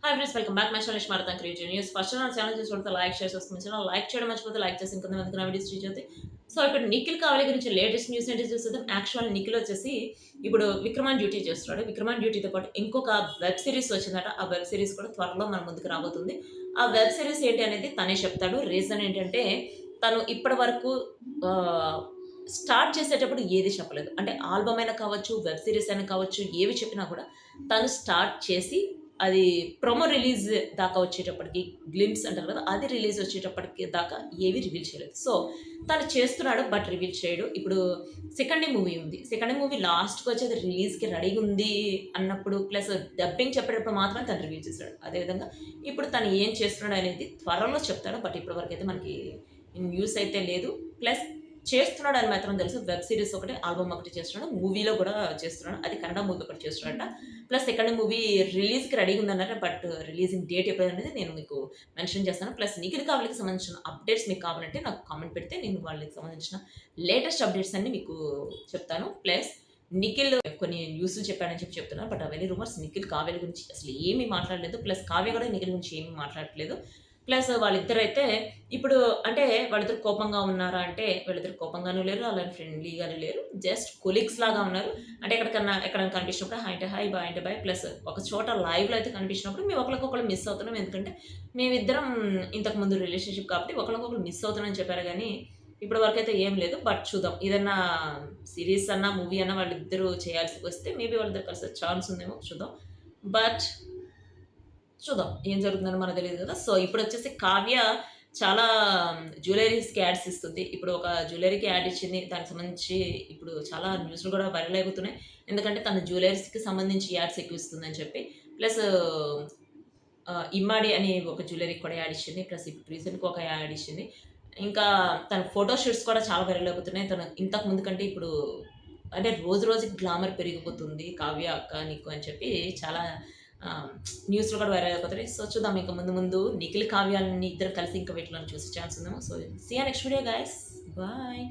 Hi friends, welcome back my channel smart creative news. First నా channel చూసుకుంటే like share చేసుకుని like చేయడం మర్చిపోతే లైక్ చేసి ఇంకొంతమందికి నా వీడియోస్ రీచ్ అవుతాయి. సో ఇప్పుడు నిఖిల్ కావాలి గురించి లేటెస్ట్ న్యూస్ ఏంటి చూసేద్దాం. యాక్చువల్ నిఖిల్ వచ్చేసి ఇప్పుడు విక్రమాన్ డ్యూటీ చేస్తున్నాడు. విక్రమాన్ డ్యూటీతో పాటు ఇంకొక వెబ్ సిరీస్ వచ్చిందట. ఆ వెబ్ సిరీస్ కూడా త్వరలో మన ముందుకు రాబోతుంది. ఆ వెబ్ సిరీస్ ఏంటి అనేది తనే చెప్తాడు. రీజన్ ఏంటంటే తను ఇప్పటి వరకు స్టార్ట్ చేసేటప్పుడు ఏది చెప్పలేదు. అంటే ఆల్బమ్ అయినా కావచ్చు, వెబ్ సిరీస్ అయినా కావచ్చు, ఏవి చెప్పినా కూడా తను స్టార్ట్ చేసి అది ప్రోమో రిలీజ్ దాకా వచ్చేటప్పటికి గ్లిమ్స్ అంటారు కదా! అది రిలీజ్ వచ్చేటప్పటికి దాకా ఏవి రివీల్ చేయలేదు. సో, తను చేస్తున్నాడు బట్ రివీల్ చేయడు. ఇప్పుడు సెకండ్ మూవీ ఉంది. సెకండ్ మూవీ లాస్ట్‌కి వచ్చి అది రిలీజ్‌కి రెడీగా ఉంది అన్నప్పుడు ప్లస్ డబ్బింగ్ చెప్పేటప్పుడు మాత్రమే తను రివీల్ చేసాడు. అదేవిధంగా ఇప్పుడు తను ఏం చేస్తున్నాడు అనేది త్వరలో చెప్తాడు. బట్ ఇప్పటి వరకైతే మనకి న్యూస్ అయితే లేదు. ప్లస్ చేస్తున్నాడని మాత్రం తెలుసు. వెబ్ సిరీస్ ఒకటి, ఆల్బమ్ ఒకటి చేస్తున్నాడు. మూవీలో కూడా చేస్తున్నాడు. అది కన్నడ మూవీ ఒకటి చేస్తున్నాడట. ప్లస్ సెకండ్ మూవీ రిలీజ్‌కి రెడీగా ఉందన్నారు. బట్ రిలీజింగ్ డేట్ ఎప్పుడనేది నేను మీకు మెన్షన్ చేస్తాను. ప్లస్ నిఖిల్ కావలికి సంబంధించిన అప్డేట్స్ మీకు కావాలంటే నాకు కామెంట్ పెడితే నేను వాళ్ళకి సంబంధించిన లేటెస్ట్ అప్డేట్స్ అన్ని మీకు చెప్తాను. ప్లస్ నిఖిల్ కొన్ని న్యూస్‌లు చెప్పాడని చెప్తున్నారు. బట్ అవన్నీ రూమర్స్. నిఖిల్ కావ్య గురించి అసలు ఏమీ మాట్లాడలేదు. ప్లస్ కావ్య కూడా నిఖిల్ గురించి ఏమీ మాట్లాడట్లేదు. ప్లస్ వాళ్ళిద్దరైతే ఇప్పుడు అంటే వాళ్ళిద్దరు కోపంగా ఉన్నారా అంటే వాళ్ళిద్దరు కోపంగాను లేరు, అలానే ఫ్రెండ్లీగాను లేరు. జస్ట్ కొలీగ్స్ లాగా ఉన్నారు. అంటే ఎక్కడైనా కనిపించినప్పుడు హాయ్ అంటే హాయ్, బాయ్ అంటే బాయ్. ప్లస్ ఒక చోట లైవ్‌లో అయితే కనిపించినప్పుడు మేము ఒకళ్ళకొకళ్ళు మిస్ అవుతున్నాం. ఎందుకంటే మేమిద్దరం ఇంతకుముందు రిలేషన్‌షిప్ కాబట్టి ఒకళ్ళకొకళ్ళు మిస్ అవుతున్నామని చెప్పారు గానీ ఇప్పటి వరకైతే ఏం లేదు. బట్ చూద్దాం. ఏదన్నా సీరీస్ అన్నా, మూవీ అన్నా వాళ్ళిద్దరూ చేయాల్సి వస్తే మేబీ వాళ్ళిద్దరు కలిసే ఛాన్స్ ఉందేమో చూద్దాం. బట్ చూద్దాం. ఏం జరుగుతుందని మనకు తెలీదు కదా! సో, ఇప్పుడొచ్చేసి కావ్య చాలా జ్యువెల్లరీస్‌కి యాడ్స్ ఇస్తుంది. ఇప్పుడు ఒక జ్యువెల్లరీకి యాడ్ ఇచ్చింది. దానికి సంబంధించి ఇప్పుడు చాలా న్యూస్‌లు కూడా వైరల్ అయిపోతున్నాయి. ఎందుకంటే తను జ్యువెల్లరీస్‌కి సంబంధించి యాడ్స్ ఎక్కువ ఇస్తుందని చెప్పి. ప్లస్ ఇమ్మాడి అని ఒక జ్యువెల్లరీకి కూడా యాడ్ ఇచ్చింది. ప్లస్ ఇప్పుడు రీసెంట్‌గా ఒక యాడ్ ఇచ్చింది. ఇంకా తన ఫోటో షూట్స్ కూడా చాలా వైరల్ అయిపోతున్నాయి. తను ఇంతకు ముందు కంటే ఇప్పుడు అంటే రోజు రోజుకి గ్లామర్ పెరిగిపోతుంది. కావ్య అక్క నీకు అని చెప్పి చాలా న్యూస్‌లో కూడా వైరల్ అయిపోతున్నాయి. సో, చూద్దాం ఇంక ముందు ముందు నిఖిల్, కావ్యాలని ఇద్దరు కలిసి ఇంకా వీటిలో చూసే ఛాన్స్ ఉందేమో. So, see you next video guys. Bye.